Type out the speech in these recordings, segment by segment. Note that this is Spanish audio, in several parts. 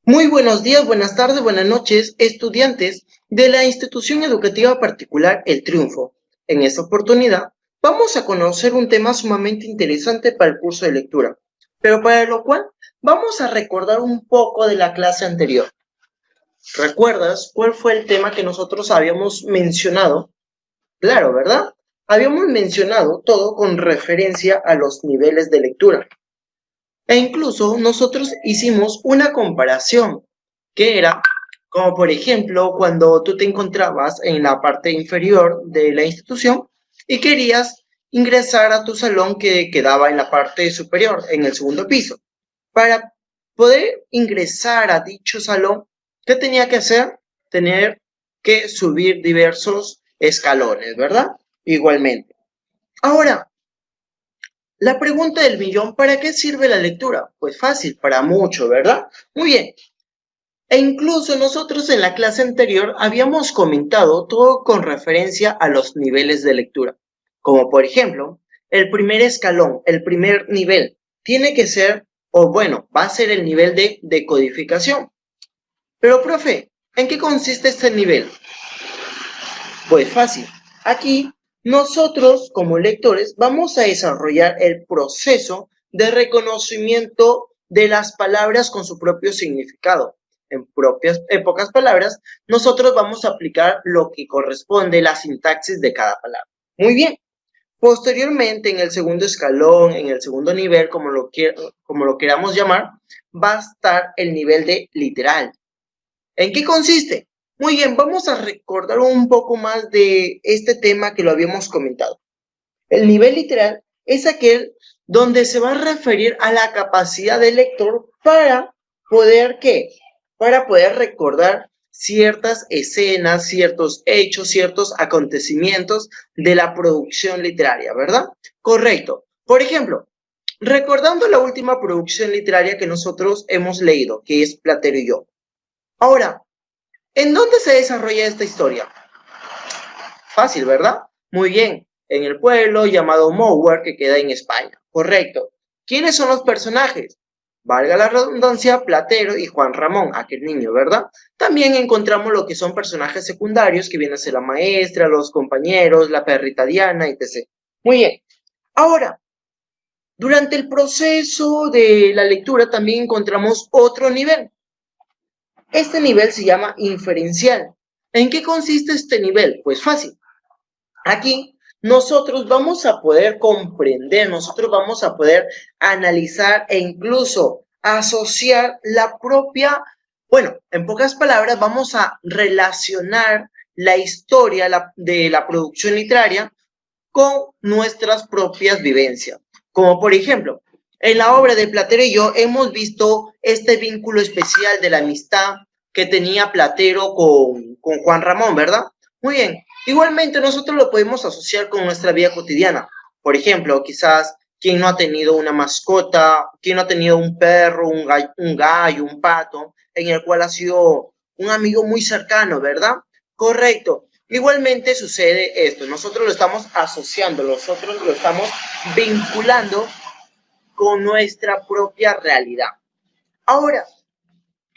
Muy buenos días, buenas tardes, buenas noches, estudiantes de la institución educativa particular El Triunfo. En esta oportunidad vamos a conocer un tema sumamente interesante para el curso de lectura, pero para lo cual vamos a recordar un poco de la clase anterior. ¿Recuerdas cuál fue el tema que nosotros habíamos mencionado? Claro, ¿verdad? Habíamos mencionado todo con referencia a los niveles de lectura. E incluso nosotros hicimos una comparación, que era como por ejemplo cuando tú te encontrabas en la parte inferior de la institución y querías ingresar a tu salón que quedaba en la parte superior, en el segundo piso. Para poder ingresar a dicho salón, ¿qué tenía que hacer? Tener que subir diversos escalones, ¿verdad? Igualmente. Ahora, la pregunta del millón, ¿para qué sirve la lectura? Pues fácil, para mucho, ¿verdad? Muy bien. E incluso nosotros en la clase anterior habíamos comentado todo con referencia a los niveles de lectura. Como por ejemplo, el primer escalón, el primer nivel, tiene que ser, o bueno, va a ser el nivel de decodificación. Pero, profe, ¿en qué consiste este nivel? Pues fácil. Aquí nosotros como lectores vamos a desarrollar el proceso de reconocimiento de las palabras con su propio significado. En pocas palabras, nosotros vamos a aplicar lo que corresponde, la sintaxis de cada palabra. Muy bien. Posteriormente, en el segundo escalón, en el segundo nivel, como lo queramos llamar, va a estar el nivel de literal. ¿En qué consiste? Muy bien, vamos a recordar un poco más de este tema que lo habíamos comentado. El nivel literal es aquel donde se va a referir a la capacidad del lector para poder, ¿qué? Para poder recordar ciertas escenas, ciertos hechos, ciertos acontecimientos de la producción literaria, ¿verdad? Correcto. Por ejemplo, recordando la última producción literaria que nosotros hemos leído, que es Platero y yo. Ahora, ¿en dónde se desarrolla esta historia? Fácil, ¿verdad? Muy bien, en el pueblo llamado Mower que queda en España. Correcto. ¿Quiénes son los personajes? Valga la redundancia, Platero y Juan Ramón, aquel niño, ¿verdad? También encontramos lo que son personajes secundarios, que vienen a ser la maestra, los compañeros, la perrita Diana, etc. Muy bien. Ahora, durante el proceso de la lectura también encontramos otro nivel. Este nivel se llama inferencial. ¿En qué consiste este nivel? Pues fácil. Aquí nosotros vamos a poder comprender, nosotros vamos a poder analizar e incluso asociar la propia, bueno, en pocas palabras, vamos a relacionar la historia de la producción literaria con nuestras propias vivencias. Como por ejemplo, en la obra de Platero y yo hemos visto este vínculo especial de la amistad que tenía Platero con Juan Ramón, ¿verdad? Muy bien. Igualmente nosotros lo podemos asociar con nuestra vida cotidiana. Por ejemplo, quizás quien no ha tenido una mascota, quien no ha tenido un perro, un gallo, un pato, en el cual ha sido un amigo muy cercano, ¿verdad? Correcto. Igualmente sucede esto, nosotros lo estamos asociando, nosotros lo estamos vinculando con nuestra propia realidad. Ahora,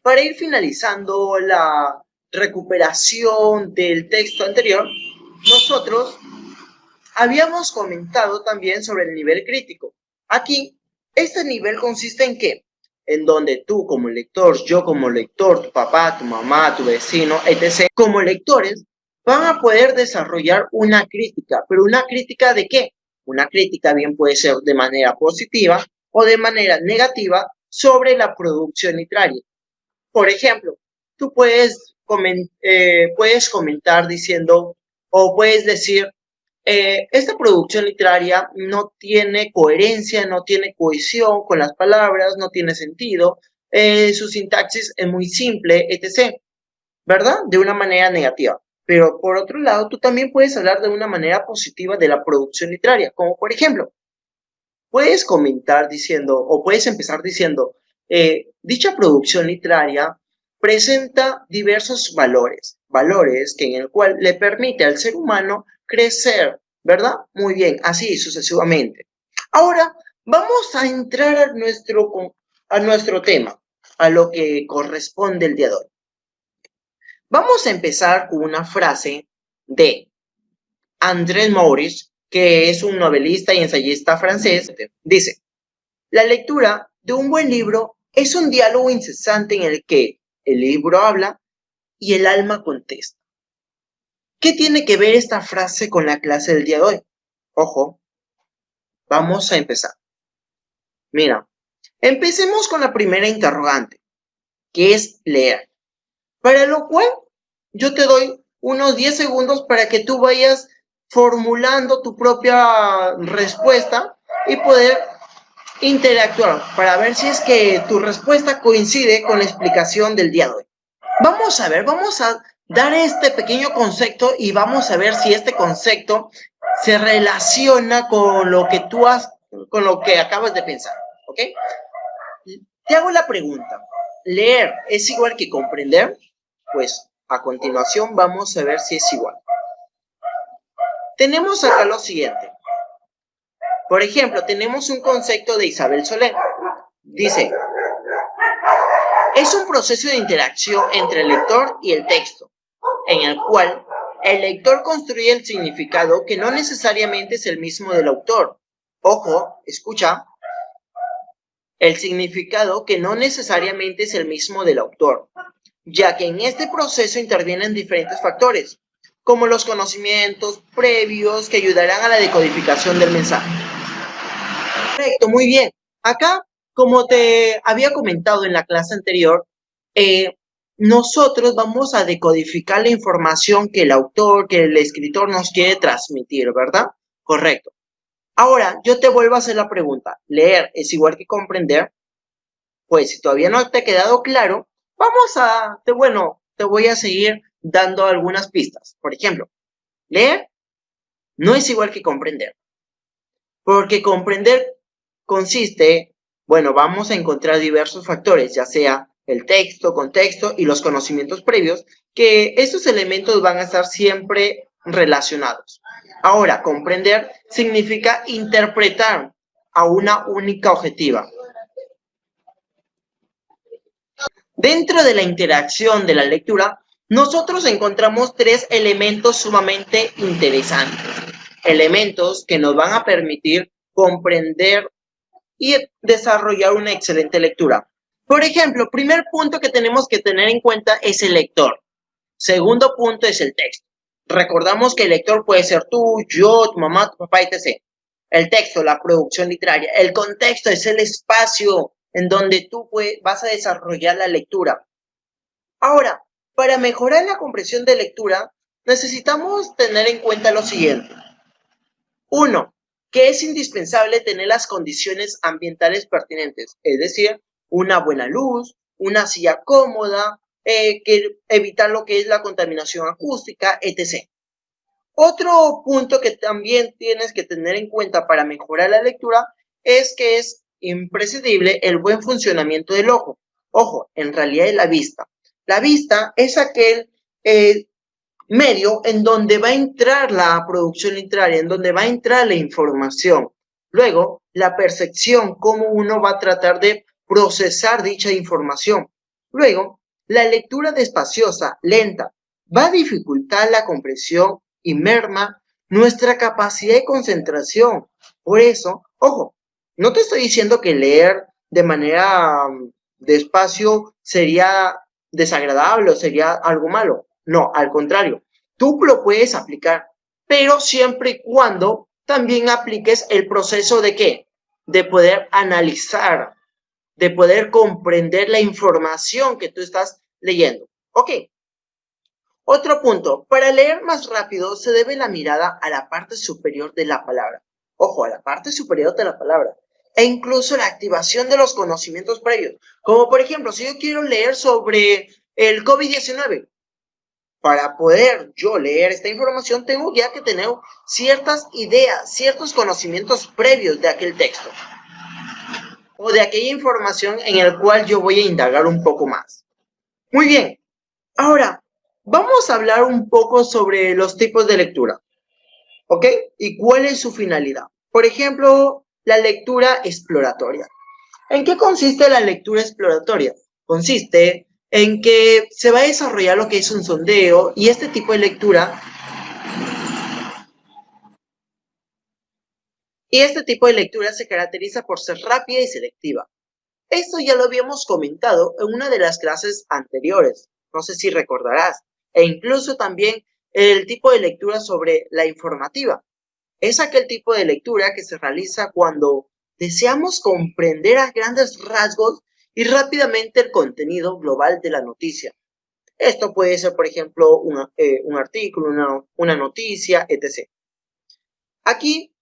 para ir finalizando la recuperación del texto anterior, nosotros habíamos comentado también sobre el nivel crítico. Aquí, este nivel consiste en qué? En donde tú como lector, yo como lector, tu papá, tu mamá, tu vecino, etc., como lectores, van a poder desarrollar una crítica. ¿Pero una crítica de qué? Una crítica bien puede ser de manera positiva o de manera negativa sobre la producción literaria. Por ejemplo, tú puedes comentar diciendo o puedes decir, esta producción literaria no tiene coherencia, no tiene cohesión con las palabras, no tiene sentido, su sintaxis es muy simple, etc., ¿verdad? De una manera negativa. Pero por otro lado, tú también puedes hablar de una manera positiva de la producción literaria, como por ejemplo, puedes comentar diciendo, o puedes empezar diciendo, dicha producción literaria presenta diversos valores, valores que en el cual le permite al ser humano crecer, ¿verdad? Muy bien, así sucesivamente. Ahora vamos a entrar a nuestro tema. a lo que corresponde el día de hoy. Vamos a empezar con una frase de André Maurice, que es un novelista y ensayista francés. Dice: la lectura de un buen libro es un diálogo incesante en el que el libro habla y el alma contesta. ¿Qué tiene que ver esta frase con la clase del día de hoy? Ojo, vamos a empezar. Mira, empecemos con la primera interrogante, que es leer. Para lo cual, yo te doy unos 10 segundos para que tú vayas formulando tu propia respuesta y poder interactuar para ver si es que tu respuesta coincide con la explicación del día de hoy. Vamos a ver, vamos a dar este pequeño concepto y vamos a ver si este concepto se relaciona con lo que con lo que acabas de pensar, ¿ok? Te hago la pregunta, ¿leer es igual que comprender? Pues a continuación vamos a ver si es igual. Tenemos acá lo siguiente. Por ejemplo, tenemos un concepto de Isabel Soler. Dice: es un proceso de interacción entre el lector y el texto, en el cual el lector construye el significado que no necesariamente es el mismo del autor. Ojo, escucha. El significado que no necesariamente es el mismo del autor, ya que en este proceso intervienen diferentes factores, como los conocimientos previos que ayudarán a la decodificación del mensaje. Perfecto, muy bien. Acá, como te había comentado en la clase anterior, nosotros vamos a decodificar la información que el autor, que el escritor nos quiere transmitir, ¿verdad? Correcto. Ahora, yo te vuelvo a hacer la pregunta, ¿leer es igual que comprender? Pues si todavía no te ha quedado claro, te voy a seguir dando algunas pistas. Por ejemplo, leer no es igual que comprender, porque comprender consiste, vamos a encontrar diversos factores, ya sea el texto, contexto y los conocimientos previos, que estos elementos van a estar siempre relacionados. Ahora, comprender significa interpretar a una única objetiva. Dentro de la interacción de la lectura, nosotros encontramos tres elementos sumamente interesantes. Elementos que nos van a permitir comprender y desarrollar una excelente lectura. Por ejemplo, primer punto que tenemos que tener en cuenta es el lector. Segundo punto es el texto. Recordamos que el lector puede ser tú, yo, tu mamá, tu papá, etc. El texto, la producción literaria. El contexto es el espacio en donde tú vas a desarrollar la lectura. Ahora, para mejorar la comprensión de lectura, necesitamos tener en cuenta lo siguiente. 1. Que es indispensable tener las condiciones ambientales pertinentes, es decir, una buena luz, una silla cómoda, que evitar lo que es la contaminación acústica, etc. Otro punto que también tienes que tener en cuenta para mejorar la lectura es que es imprescindible el buen funcionamiento del ojo. Ojo, en realidad es la vista. La vista es aquel medio en donde va a entrar la producción literaria, en donde va a entrar la información. Luego, la percepción, cómo uno va a tratar de procesar dicha información. Luego, la lectura despaciosa, lenta, va a dificultar la comprensión y merma nuestra capacidad de concentración. Por eso, ojo, no te estoy diciendo que leer de manera despacio sería desagradable o sería algo malo. No, al contrario, tú lo puedes aplicar, pero siempre y cuando también apliques el proceso de ¿qué? De poder analizar, de poder comprender la información que tú estás leyendo. Ok. Otro punto, para leer más rápido se debe la mirada a la parte superior de la palabra. Ojo, a la parte superior de la palabra. E incluso la activación de los conocimientos previos. Como por ejemplo, si yo quiero leer sobre el COVID-19, para poder yo leer esta información, tengo ya que tener ciertas ideas, ciertos conocimientos previos de aquel texto o de aquella información en el cual yo voy a indagar un poco más. Muy bien, ahora vamos a hablar un poco sobre los tipos de lectura, ¿ok? Y cuál es su finalidad. Por ejemplo, la lectura exploratoria. ¿En qué consiste la lectura exploratoria? Consiste en que se va a desarrollar lo que es un sondeo y este tipo de lectura se caracteriza por ser rápida y selectiva. Esto ya lo habíamos comentado en una de las clases anteriores, no sé si recordarás, e incluso también el tipo de lectura sobre la informativa. Es aquel tipo de lectura que se realiza cuando deseamos comprender a grandes rasgos y rápidamente el contenido global de la noticia. Esto puede ser, por ejemplo, un artículo, una noticia, etc. Aquí,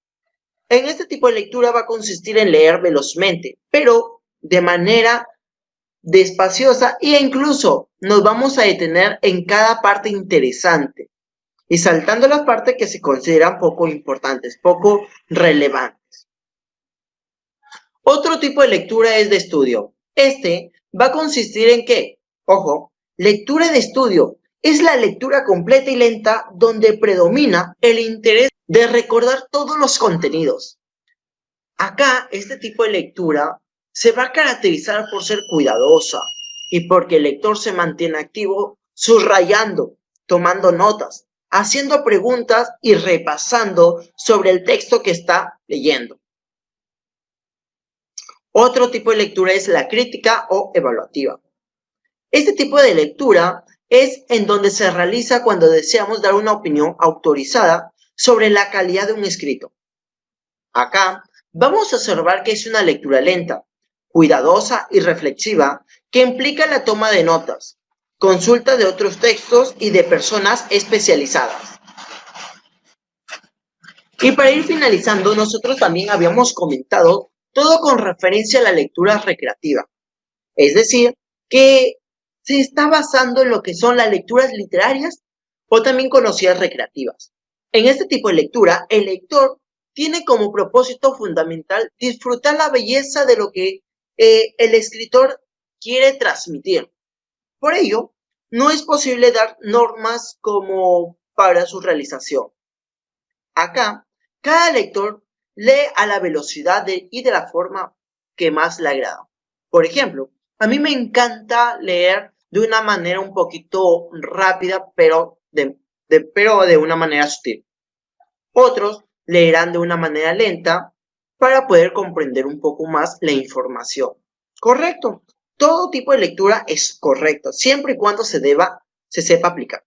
en este tipo de lectura va a consistir en leer velozmente, pero de manera despaciosa e incluso nos vamos a detener en cada parte interesante y saltando las partes que se consideran poco importantes, poco relevantes. Otro tipo de lectura es de estudio. Este va a consistir en que, ojo, lectura de estudio es la lectura completa y lenta donde predomina el interés de recordar todos los contenidos. Acá, este tipo de lectura se va a caracterizar por ser cuidadosa y porque el lector se mantiene activo, subrayando, tomando notas, haciendo preguntas y repasando sobre el texto que está leyendo. Otro tipo de lectura es la crítica o evaluativa. Este tipo de lectura es en donde se realiza cuando deseamos dar una opinión autorizada sobre la calidad de un escrito. Acá vamos a observar que es una lectura lenta, cuidadosa y reflexiva que implica la toma de notas, consulta de otros textos y de personas especializadas. Y para ir finalizando, nosotros también habíamos comentado todo con referencia a la lectura recreativa. Es decir, que se está basando en lo que son las lecturas literarias o también conocidas recreativas. En este tipo de lectura, el lector tiene como propósito fundamental disfrutar la belleza de lo que el escritor quiere transmitir. Por ello, no es posible dar normas como para su realización. Acá, cada lector lee a la velocidad y de la forma que más le agrada. Por ejemplo, a mí me encanta leer de una manera un poquito rápida, pero de una manera sutil. Otros leerán de una manera lenta para poder comprender un poco más la información. Correcto. Todo tipo de lectura es correcto, siempre y cuando se sepa aplicar.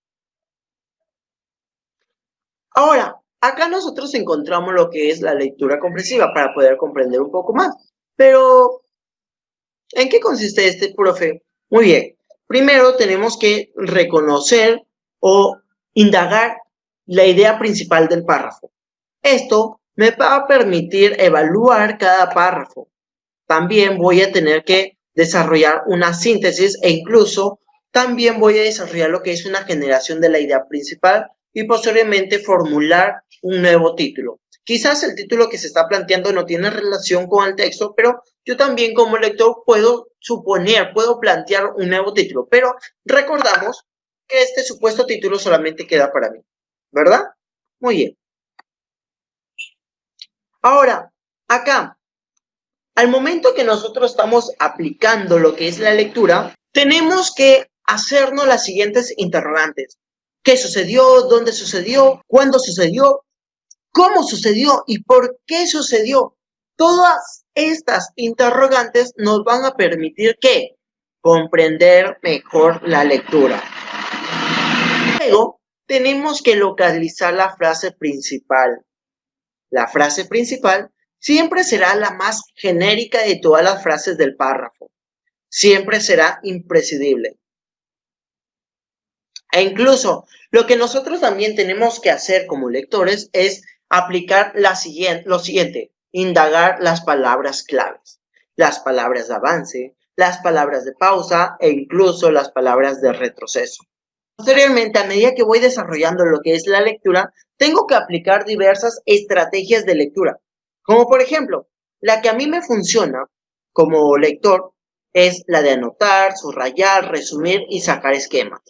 Ahora, acá nosotros encontramos lo que es la lectura comprensiva para poder comprender un poco más. Pero, ¿en qué consiste este, profe? Muy bien. Primero tenemos que reconocer o indagar la idea principal del párrafo. Esto me va a permitir evaluar cada párrafo. También voy a tener que desarrollar una síntesis e incluso también voy a desarrollar lo que es una generación de la idea principal y posteriormente formular un nuevo título. Quizás el título que se está planteando no tiene relación con el texto, pero yo también como lector puedo plantear un nuevo título, pero recordamos que este supuesto título solamente queda para mí, ¿verdad? Muy bien. Ahora, acá, al momento que nosotros estamos aplicando lo que es la lectura, tenemos que hacernos las siguientes interrogantes. ¿Qué sucedió? ¿Dónde sucedió? ¿Cuándo sucedió? ¿Cómo sucedió? ¿Y por qué sucedió? Todas estas interrogantes nos van a permitir ¿qué? Comprender mejor la lectura. Luego, tenemos que localizar la frase principal. La frase principal siempre será la más genérica de todas las frases del párrafo. Siempre será imprescindible. E incluso lo que nosotros también tenemos que hacer como lectores es aplicar lo siguiente, indagar las palabras claves, las palabras de avance, las palabras de pausa e incluso las palabras de retroceso. Posteriormente, a medida que voy desarrollando lo que es la lectura, tengo que aplicar diversas estrategias de lectura, como por ejemplo, la que a mí me funciona como lector es la de anotar, subrayar, resumir y sacar esquemas.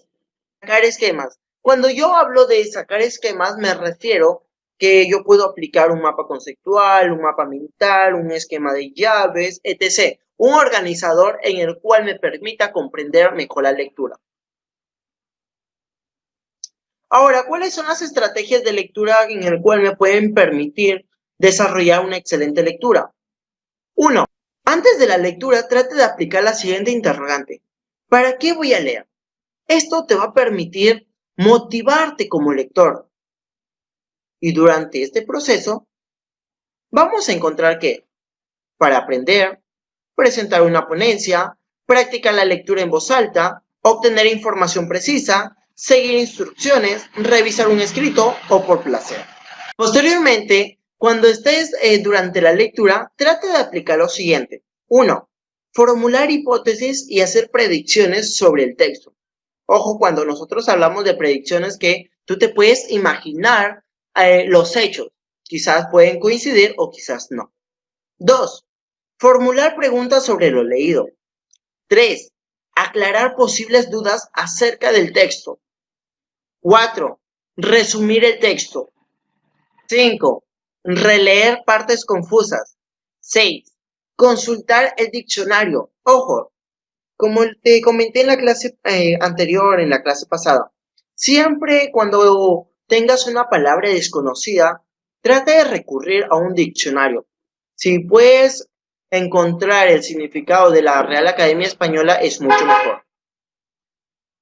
Sacar esquemas. Cuando yo hablo de sacar esquemas, me refiero que yo puedo aplicar un mapa conceptual, un mapa mental, un esquema de llaves, etc. un organizador en el cual me permita comprender mejor la lectura. Ahora, ¿cuáles son las estrategias de lectura en el cual me pueden permitir desarrollar una excelente lectura? 1. Antes de la lectura, trate de aplicar la siguiente interrogante. ¿Para qué voy a leer? Esto te va a permitir motivarte como lector. Y durante este proceso, vamos a encontrar que, para aprender, presentar una ponencia, practicar la lectura en voz alta, obtener información precisa, seguir instrucciones, revisar un escrito o por placer. Posteriormente, cuando estés durante la lectura, trate de aplicar lo siguiente. 1. Formular hipótesis y hacer predicciones sobre el texto. Ojo, cuando nosotros hablamos de predicciones que tú te puedes imaginar los hechos. Quizás pueden coincidir o quizás no. 2. Formular preguntas sobre lo leído. 3. Aclarar posibles dudas acerca del texto. 4. Resumir el texto. 5. Releer partes confusas. 6. Consultar el diccionario. Ojo, como te comenté en la clase anterior, en la clase pasada, siempre cuando tengas una palabra desconocida, trata de recurrir a un diccionario. Si puedes encontrar el significado de la Real Academia Española, es mucho mejor.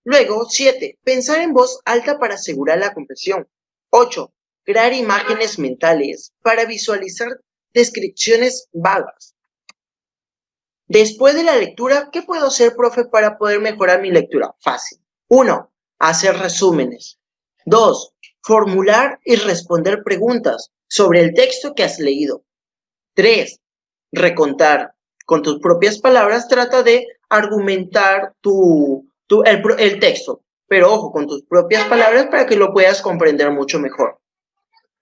Luego, 7. Pensar en voz alta para asegurar la comprensión. 8. Crear imágenes mentales para visualizar descripciones vagas. Después de la lectura, ¿qué puedo hacer, profe, para poder mejorar mi lectura? Fácil. 1. Hacer resúmenes. 2. Formular y responder preguntas sobre el texto que has leído. 3. Recontar. Con tus propias palabras, trata de argumentar el texto. Pero ojo, con tus propias palabras para que lo puedas comprender mucho mejor.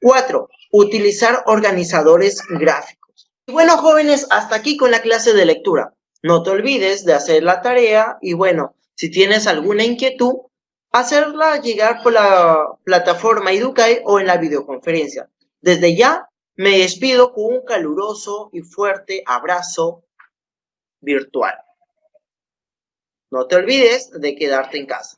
4. Utilizar organizadores gráficos. Y bueno, jóvenes, hasta aquí con la clase de lectura. No te olvides de hacer la tarea y bueno, si tienes alguna inquietud, hacerla llegar por la plataforma Educay o en la videoconferencia. Desde ya, me despido con un caluroso y fuerte abrazo virtual. No te olvides de quedarte en casa.